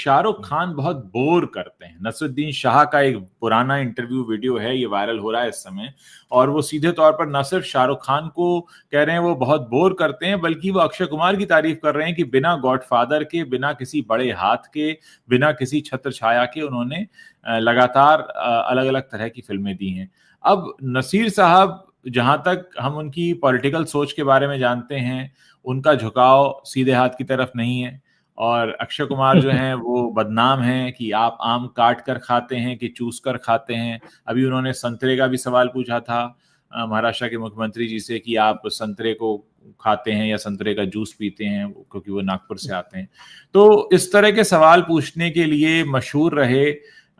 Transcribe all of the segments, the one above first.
शाहरुख खान बहुत बोर करते हैं। नसरुद्दीन शाह का एक पुराना इंटरव्यू वीडियो है, ये वायरल हो रहा है इस समय, और वो सीधे तौर पर न सिर्फ शाहरुख खान को कह रहे हैं वो बहुत बोर करते हैं, बल्कि वो अक्षय कुमार की तारीफ कर रहे हैं कि बिना गॉडफादर के, बिना किसी बड़े हाथ के, बिना किसी छत्र छाया के उन्होंने लगातार अलग अलग तरह की फिल्में दी हैं। अब नसीर साहब, जहां तक हम उनकी पॉलिटिकल सोच के बारे में जानते हैं, उनका झुकाव सीधे हाथ की तरफ नहीं है। और अक्षय कुमार जो हैं वो बदनाम हैं कि आप आम काट कर खाते हैं कि चूस कर खाते हैं। अभी उन्होंने संतरे का भी सवाल पूछा था महाराष्ट्र के मुख्यमंत्री जी से कि आप संतरे को खाते हैं या संतरे का जूस पीते हैं, क्योंकि वो नागपुर से आते हैं। तो इस तरह के सवाल पूछने के लिए मशहूर रहे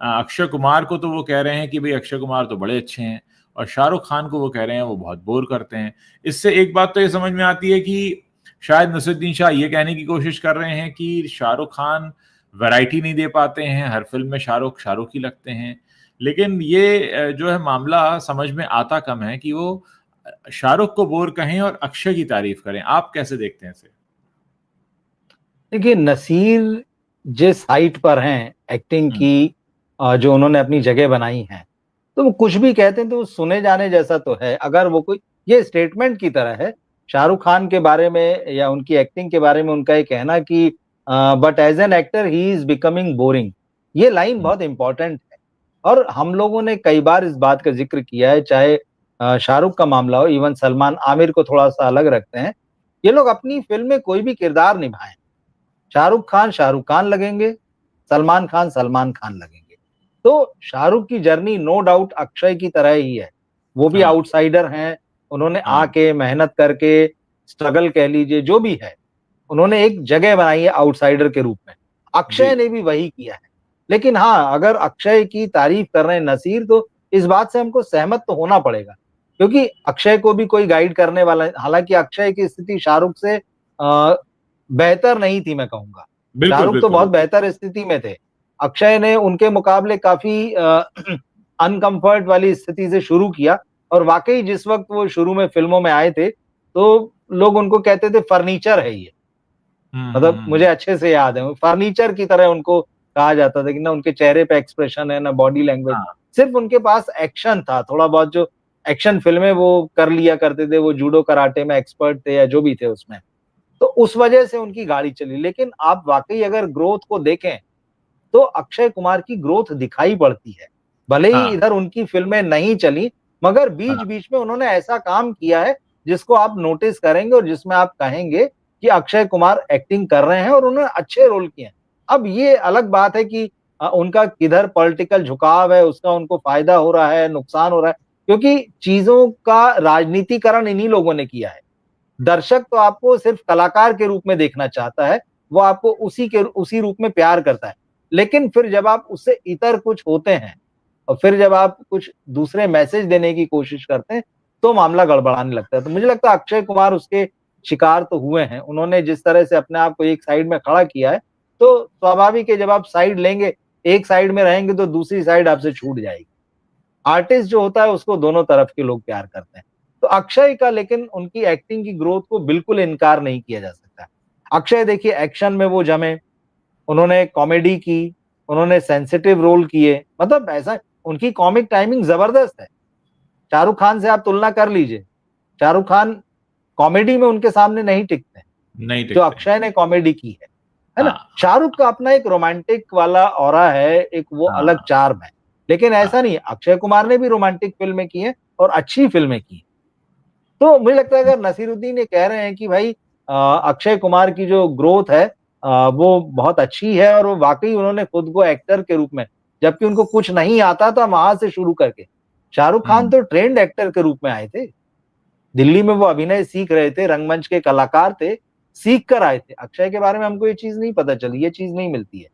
अक्षय कुमार को, तो वो कह रहे हैं कि भाई अक्षय कुमार तो बड़े अच्छे हैं, और शाहरुख खान को वो कह रहे हैं वो बहुत बोर करते हैं। इससे एक बात तो ये समझ में आती है कि शायद नसरुद्दीन शाह ये कहने की कोशिश कर रहे हैं कि शाहरुख खान वैरायटी नहीं दे पाते हैं, हर फिल्म में शाहरुख शाहरुख ही लगते हैं। लेकिन ये जो है मामला समझ में आता कम है कि वो शाहरुख को बोर कहें और अक्षय की तारीफ करें। आप कैसे देखते हैं इसे? देखिए, नसीर जिस हाइट पर हैं एक्टिंग की, जो उन्होंने अपनी जगह बनाई है, तो वो कुछ भी कहते हैं तो सुने जाने जैसा तो है। अगर वो कोई ये स्टेटमेंट की तरह है शाहरुख खान के बारे में या उनकी एक्टिंग के बारे में उनका ये कहना कि but as an actor he is becoming boring, ये लाइन बहुत इंपॉर्टेंट है। और हम लोगों ने कई बार इस बात का जिक्र किया है, चाहे शाहरुख का मामला हो, इवन सलमान, आमिर को थोड़ा सा अलग रखते हैं, ये लोग अपनी फिल्म में कोई भी किरदार निभाएं, शाहरुख खान लगेंगे, सलमान खान लगेंगे। तो शाहरुख की जर्नी नो डाउट अक्षय की तरह ही है। वो भी आउटसाइडर हैं, उन्होंने आके मेहनत करके, स्ट्रगल कह लीजिए जो भी है, उन्होंने एक जगह बनाई है आउटसाइडर के रूप में। अक्षय ने भी वही किया है। लेकिन हाँ, अगर अक्षय की तारीफ कर रहे हैं नसीर, तो इस बात से हमको सहमत तो होना पड़ेगा, क्योंकि अक्षय को भी कोई गाइड करने वाला है। हालांकि अक्षय की स्थिति शाहरुख से बेहतर नहीं थी, मैं कहूंगा। शाहरुख तो बहुत बेहतर स्थिति में थे। अक्षय ने उनके मुकाबले काफी अनकंफर्ट वाली स्थिति से शुरू किया, और वाकई जिस वक्त वो शुरू में फिल्मों में आए थे तो लोग उनको कहते थे फर्नीचर है ये। मतलब मुझे अच्छे से याद है, फर्नीचर की तरह उनको कहा जाता था कि ना उनके चेहरे पे एक्सप्रेशन है, ना बॉडी लैंग्वेज, सिर्फ उनके पास एक्शन था। थोड़ा बहुत जो एक्शन फिल्में वो कर लिया करते थे, वो जूडो कराटे में एक्सपर्ट थे या जो भी थे उसमें, तो उस वजह से उनकी गाड़ी चली। लेकिन आप वाकई अगर ग्रोथ को देखें तो अक्षय कुमार की ग्रोथ दिखाई पड़ती है। भले ही इधर उनकी फिल्में नहीं चली, मगर बीच बीच में उन्होंने ऐसा काम किया है जिसको आप नोटिस करेंगे और जिसमें आप कहेंगे कि अक्षय कुमार एक्टिंग कर रहे हैं और उन्होंने अच्छे रोल किए हैं। अब ये अलग बात है कि उनका किधर पॉलिटिकल झुकाव है, उसका उनको फायदा हो रहा है, नुकसान हो रहा है, क्योंकि चीजों का राजनीतिकरण इन्हीं लोगों ने किया है। दर्शक तो आपको सिर्फ कलाकार के रूप में देखना चाहता है, वो आपको उसी रूप में प्यार करता है। लेकिन फिर जब आप उससे इतर कुछ होते हैं और फिर जब आप कुछ दूसरे मैसेज देने की कोशिश करते हैं, तो मामला गड़बड़ाने लगता है। तो मुझे लगता है अक्षय कुमार उसके शिकार तो हुए हैं। उन्होंने जिस तरह से अपने आप को एक साइड में खड़ा किया है, तो स्वाभाविक है जब आप साइड लेंगे, एक साइड में रहेंगे तो दूसरी साइड आपसे छूट जाएगी। आर्टिस्ट जो होता है उसको दोनों तरफ के लोग प्यार करते हैं। तो अक्षय का लेकिन उनकी एक्टिंग की ग्रोथ को बिल्कुल इनकार नहीं किया जा सकता। अक्षय देखिए, एक्शन में वो जमे, उन्होंने कॉमेडी की, उन्होंने सेंसिटिव रोल किए, मतलब ऐसा उनकी कॉमिक टाइमिंग जबरदस्त है। शाहरुख खान से आप तुलना कर लीजिए, शाहरुख खान कॉमेडी में उनके सामने नहीं टिकते जो अक्षय ने कॉमेडी की है ना। शाहरुख का अपना एक रोमांटिक वाला ऑरा है, एक वो अलग चार्म है। लेकिन ऐसा नहीं, अक्षय कुमार ने भी रोमांटिक फिल्में की हैं और अच्छी फिल्में की। तो मुझे लगता है अगर नसीरुद्दीन ये कह रहे हैं कि भाई अक्षय कुमार की जो ग्रोथ है वो बहुत अच्छी है, और वो वाकई उन्होंने खुद को एक्टर के रूप में, जबकि उनको कुछ नहीं आता था वहां से शुरू करके। शाहरुख खान तो ट्रेंड एक्टर के रूप में आए थे, दिल्ली में वो अभिनय सीख रहे थे, रंगमंच के कलाकार थे, सीख कर आए थे। अक्षय के बारे में हमको ये चीज नहीं पता चली, ये चीज नहीं मिलती है।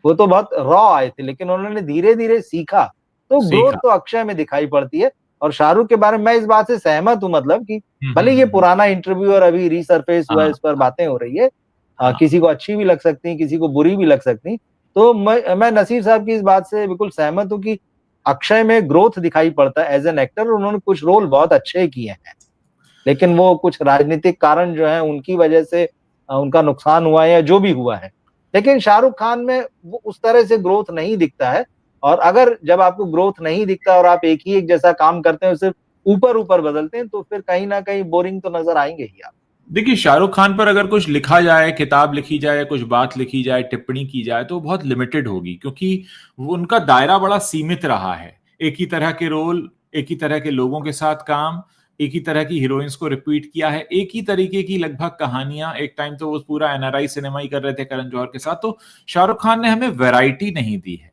वो तो बहुत रॉ आए थे, लेकिन उन्होंने धीरे धीरे सीखा, तो ग्रोथ तो अक्षय में दिखाई पड़ती है। और शाहरुख के बारे में मैं इस बात से सहमत हूं, मतलब कि भले ये पुराना इंटरव्यू और अभी रीसरफेस हुआ, इस पर बातें हो रही है, किसी को अच्छी भी लग सकती है, किसी को बुरी भी लग सकती। तो मैं नसीर साहब की इस बात से बिल्कुल सहमत हूं कि अक्षय में ग्रोथ दिखाई पड़ता है एज एन एक्टर। उन्होंने कुछ रोल बहुत अच्छे किए हैं, लेकिन वो कुछ राजनीतिक कारण जो है उनकी वजह से उनका नुकसान हुआ है या जो भी हुआ है, लेकिन शाहरुख खान में वो उस तरह से ग्रोथ नहीं दिखता है। और अगर जब आपको ग्रोथ नहीं दिखता और आप एक ही एक जैसा काम करते हैं, सिर्फ ऊपर ऊपर बदलते हैं, तो फिर कहीं ना कहीं बोरिंग तो नजर आएंगे ही आप। देखिए, शाहरुख खान पर अगर कुछ लिखा जाए, किताब लिखी जाए, कुछ बात लिखी जाए, टिप्पणी की जाए, तो बहुत लिमिटेड होगी, क्योंकि वो उनका दायरा बड़ा सीमित रहा है। एक ही तरह के रोल, एक ही तरह के लोगों के साथ काम, एक ही तरह की हीरोइंस को रिपीट किया है, एक ही तरीके की लगभग कहानियां। एक टाइम तो वो पूरा एनआरआई सिनेमा ही कर रहे थे करण जौहर के साथ। तो शाहरुख खान ने हमें वैरायटी नहीं दी है।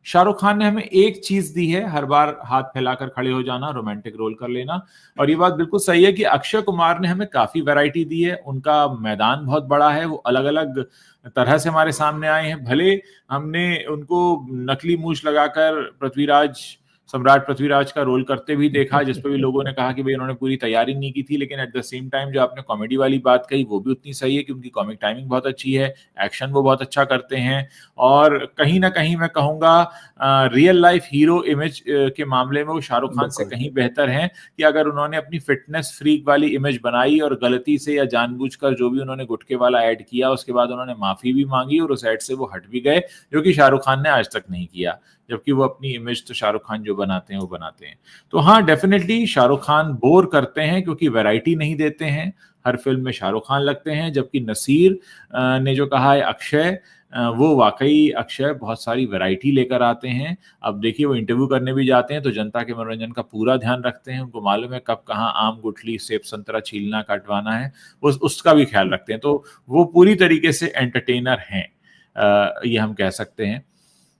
शाहरुख खान ने हमें एक चीज दी है, हर बार हाथ फैलाकर खड़े हो जाना, रोमांटिक रोल कर लेना। और ये बात बिल्कुल सही है कि अक्षय कुमार ने हमें काफी वैरायटी दी है। उनका मैदान बहुत बड़ा है, वो अलग अलग तरह से हमारे सामने आए हैं। भले हमने उनको नकली मूछ लगाकर पृथ्वीराज, सम्राट पृथ्वीराज का रोल करते भी देखा, जिस पर भी लोगों ने कहा कि भाई उन्होंने पूरी तैयारी नहीं की थी, लेकिन एट द सेम टाइम जो आपने कॉमेडी वाली बात कही वो भी उतनी सही है कि उनकी कॉमिक टाइमिंग बहुत अच्छी है, एक्शन वो बहुत अच्छा करते हैं। और कहीं ना कहीं मैं कहूंगा रियल लाइफ हीरो इमेज के मामले में वो शाहरुख खान से कहीं बेहतर हैं, कि अगर उन्होंने अपनी फिटनेस फ्रीक वाली इमेज बनाई और गलती से या जानबूझकर जो भी उन्होंने गुटके वाला ऐड किया, उसके बाद उन्होंने माफी भी मांगी और उस ऐड से वो हट भी गए, जो कि शाहरुख खान ने आज तक नहीं किया। जबकि वो अपनी इमेज तो शाहरुख खान जो बनाते हैं वो बनाते हैं। तो हाँ, डेफिनेटली शाहरुख खान बोर करते हैं, क्योंकि वैरायटी नहीं देते हैं। हर फिल्म में शाहरुख खान लगते हैं। जबकि नसीर ने जो कहा है अक्षय, वो वाकई अक्षय बहुत सारी वैरायटी लेकर आते हैं। अब देखिए, वो इंटरव्यू करने भी जाते हैं तो जनता के मनोरंजन का पूरा ध्यान रखते हैं। उनको मालूम है कब कहाँ आम गुठली सेब संतरा छीलना काटवाना है, उसका भी ख्याल रखते हैं। तो वो पूरी तरीके से एंटरटेनर हैं, ये हम कह सकते हैं।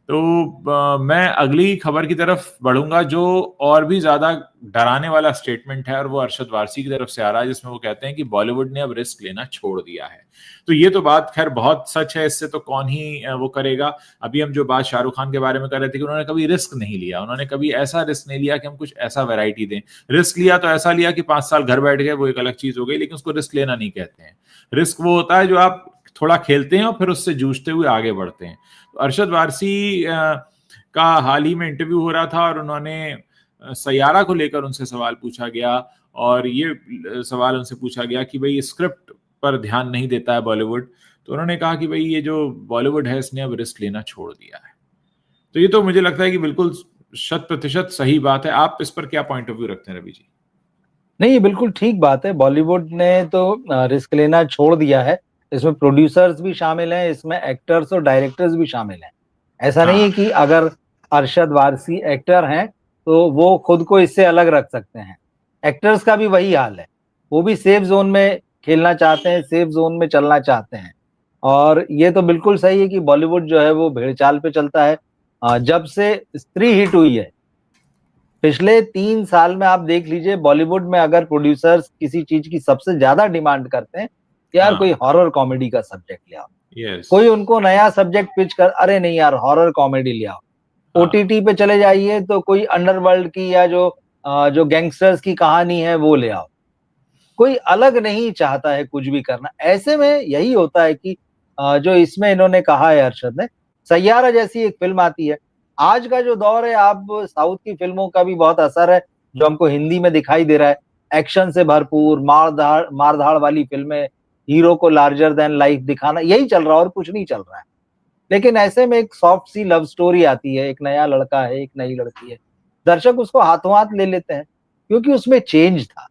तो मैं अगली खबर की तरफ बढ़ूंगा, जो और भी ज्यादा डराने वाला स्टेटमेंट है, और वो अरशद वारसी की तरफ से आ रहा है, जिसमें वो कहते हैं कि बॉलीवुड ने अब रिस्क लेना छोड़ दिया है। तो ये तो बात खैर बहुत सच है, इससे तो कौन ही वो करेगा। अभी हम जो बात शाहरुख खान के बारे में कर रहे थे कि उन्होंने कभी रिस्क नहीं लिया, उन्होंने कभी ऐसा रिस्क नहीं लिया कि हम कुछ ऐसा वैरायटी दें। रिस्क लिया तो ऐसा लिया कि 5 साल घर बैठ गए, वो एक अलग चीज हो गई, लेकिन उसको रिस्क लेना नहीं कहते हैं। रिस्क वो होता है जो आप थोड़ा खेलते हैं और फिर उससे जूझते हुए आगे बढ़ते हैं। तो अरशद वारसी का हाल ही में इंटरव्यू हो रहा था, और उन्होंने सैयारा को लेकर उनसे सवाल पूछा गया, और ये सवाल उनसे पूछा गया कि भाई स्क्रिप्ट पर ध्यान नहीं देता है बॉलीवुड। तो उन्होंने कहा कि भाई ये जो बॉलीवुड है इसने अब रिस्क लेना छोड़ दिया है। तो ये तो मुझे लगता है कि बिल्कुल 100% सही बात है। आप इस पर क्या पॉइंट ऑफ व्यू रखते हैं रवि जी? नहीं, ये बिल्कुल ठीक बात है। बॉलीवुड ने तो रिस्क लेना छोड़ दिया है। इसमें प्रोड्यूसर्स भी शामिल हैं, इसमें एक्टर्स और डायरेक्टर्स भी शामिल हैं। ऐसा नहीं है हाँ, कि अगर अरशद वारसी एक्टर हैं तो वो खुद को इससे अलग रख सकते हैं। एक्टर्स का भी वही हाल है, वो भी सेफ जोन में खेलना चाहते हैं, सेफ जोन में चलना चाहते हैं। और ये तो बिल्कुल सही है कि बॉलीवुड जो है वो भेड़चाल पे चलता है। जब से स्त्री हिट हुई है, पिछले 3 साल में आप देख लीजिए, बॉलीवुड में अगर प्रोड्यूसर्स किसी चीज की सबसे ज्यादा डिमांड करते हैं, यार हाँ, कोई हॉरर कॉमेडी का सब्जेक्ट ले आओ। यस, कोई उनको नया सब्जेक्ट पिच कर, अरे नहीं यार हॉरर कॉमेडी ले आओ। हाँ, ओटीटी पे चले जाइए तो कोई अंडरवर्ल्ड की या जो गैंगस्टर्स की कहानी है वो ले आओ। कोई अलग नहीं चाहता है कुछ भी करना। ऐसे में यही होता है कि जो इसमें इन्होंने कहा है अरशद ने, सैयारा जैसी एक फिल्म आती है। आज का जो दौर है, आप साउथ की फिल्मों का भी बहुत असर है जो हमको हिंदी में दिखाई दे रहा है। एक्शन से भरपूर मार धाड़ वाली फिल्में, हीरो को लार्जर देन लाइफ दिखाना, यही चल रहा है और कुछ नहीं चल रहा है। लेकिन ऐसे में एक सॉफ्ट सी लव स्टोरी आती है, एक नया लड़का है, एक नई लड़की है, दर्शक उसको हाथों हाथ ले लेते हैं, क्योंकि उसमें चेंज था,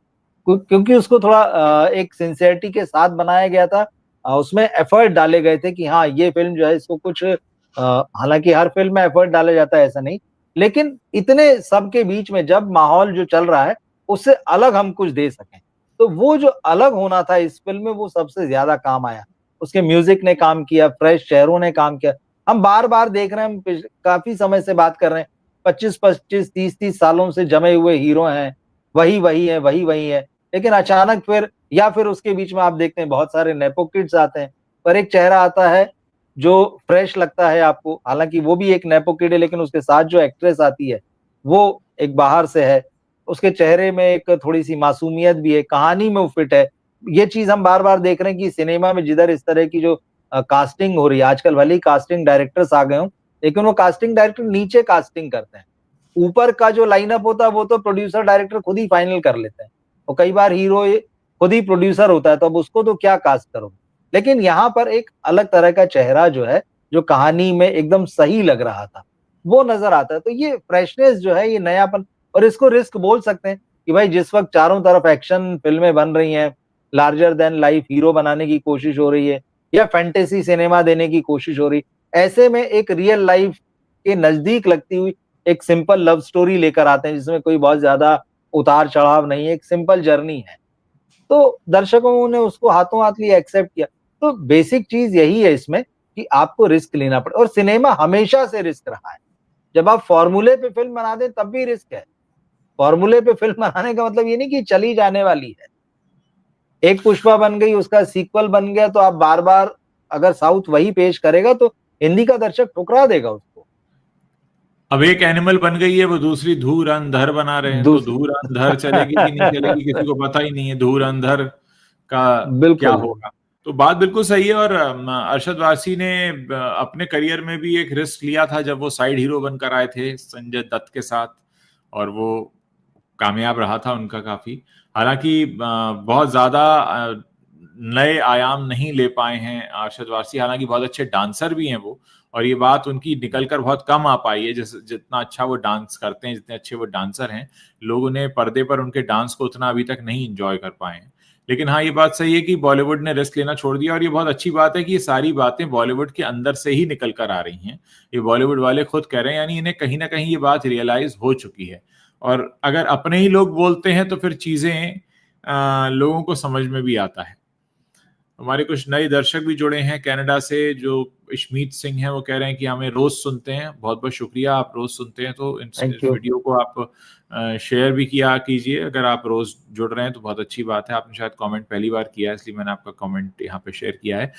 क्योंकि उसको थोड़ा एक सिंसियरिटी के साथ बनाया गया था। उसमें एफर्ट डाले गए थे कि हाँ ये फिल्म जो है इसको कुछ, हालांकि हर फिल्म में एफर्ट डाला जाता है ऐसा नहीं, लेकिन इतने सब के बीच में जब माहौल जो चल रहा है उससे अलग हम कुछ दे सकें। तो वो जो अलग होना था इस फिल्म में, वो सबसे ज्यादा काम आया। उसके म्यूजिक ने काम किया, फ्रेश चेहरों ने काम किया। हम बार बार देख रहे हैं, हम काफी समय से बात कर रहे हैं, 25-25 30-30 सालों से जमे हुए हीरो हैं, वही वही है, वही वही है। लेकिन अचानक फिर, या फिर उसके बीच में आप देखते हैं बहुत सारे नेपो किड्स आते हैं, पर एक चेहरा आता है जो फ्रेश लगता है आपको। हालांकि वो भी एक नेपो किड है, लेकिन उसके साथ जो एक्ट्रेस आती है वो एक बाहर से है। उसके चेहरे में एक थोड़ी सी मासूमियत भी है, कहानी में वो फिट है। ये चीज हम बार बार देख रहे हैं कि सिनेमा में जिधर इस तरह की जो कास्टिंग हो रही है आजकल, भले ही कास्टिंग डायरेक्टर्स आ गए हों, लेकिन वो कास्टिंग डायरेक्टर नीचे कास्टिंग करते हैं। ऊपर का जो लाइनअप होता है वो तो प्रोड्यूसर डायरेक्टर खुद ही फाइनल कर लेते हैं। और कई बार हीरो खुद ही प्रोड्यूसर होता है, तो अब उसको तो क्या कास्ट करोगे। लेकिन यहाँ पर एक अलग तरह का चेहरा जो है, जो कहानी में एकदम सही लग रहा था, वो नजर आता है। तो ये फ्रेशनेस जो है, ये नयापन, और इसको रिस्क बोल सकते हैं कि भाई जिस वक्त चारों तरफ एक्शन फिल्में बन रही हैं, लार्जर देन लाइफ हीरो बनाने की कोशिश हो रही है या फैंटेसी सिनेमा देने की कोशिश हो रही, ऐसे में एक रियल लाइफ के नजदीक लगती हुई एक सिंपल लव स्टोरी लेकर आते हैं, जिसमें कोई बहुत ज्यादा उतार चढ़ाव नहीं है, एक सिंपल जर्नी है। तो दर्शकों ने उसको हाथों हाथ लिया, एक्सेप्ट किया। तो बेसिक चीज यही है इसमें कि आपको रिस्क लेना पड़े, और सिनेमा हमेशा से रिस्क रहा है। जब आप फॉर्मूले पे फिल्म बना दें तब भी रिस्क है। फॉर्मूले पे फिल्म बनाने का मतलब ये नहीं कि चली जाने वाली है। एक पुष्पा बन गई, उसका सीक्वल बन गया, तो आप बार बार अगर साउथ वही पेश करेगा तो हिंदी का दर्शक ठुकरा देगा उसको। अब एक एनिमल बन गई है, वो दूसरी धूर अंधर बना रहे हैं, तो धूर अंधर चलेगी कि नहीं चलेगी किसी को पता ही नहीं है, धूर अंधर का क्या बिल्कुल होगा। तो बात बिल्कुल सही है। और अरशद वारसी ने अपने करियर में भी एक रिस्क लिया था जब वो साइड हीरो बनकर आए थे संजय दत्त के साथ, और वो कामयाब रहा था उनका काफी। हालांकि बहुत ज्यादा नए आयाम नहीं ले पाए हैं अरशद वारसी, हालांकि बहुत अच्छे डांसर भी हैं वो, और ये बात उनकी निकलकर बहुत कम आ पाई है। जैसे जितना अच्छा वो डांस करते हैं, जितने अच्छे वो डांसर हैं, लोगों ने पर्दे पर उनके डांस को उतना अभी तक नहीं इंजॉय कर पाए हैं। लेकिन हाँ, ये बात सही है कि बॉलीवुड ने रिस्क लेना छोड़ दिया, और ये बहुत अच्छी बात है कि ये सारी बातें बॉलीवुड के अंदर से ही निकल कर आ रही हैं। ये बॉलीवुड वाले खुद कह रहे हैं, यानी इन्हें कहीं ना कहीं ये बात रियलाइज हो चुकी है। और अगर अपने ही लोग बोलते हैं तो फिर चीजें लोगों को समझ में भी आता है। हमारे कुछ नए दर्शक भी जुड़े हैं कनाडा से, जो इशमीत सिंह हैं, वो कह रहे हैं कि हमें रोज सुनते हैं। बहुत बहुत शुक्रिया, आप रोज सुनते हैं तो इस थैंक यू। वीडियो को आप शेयर भी किया कीजिए। अगर आप रोज जुड़ रहे हैं तो बहुत अच्छी बात है। आपने शायद कमेंट पहली बार किया है, इसलिए मैंने आपका कमेंट यहाँ पे शेयर किया है।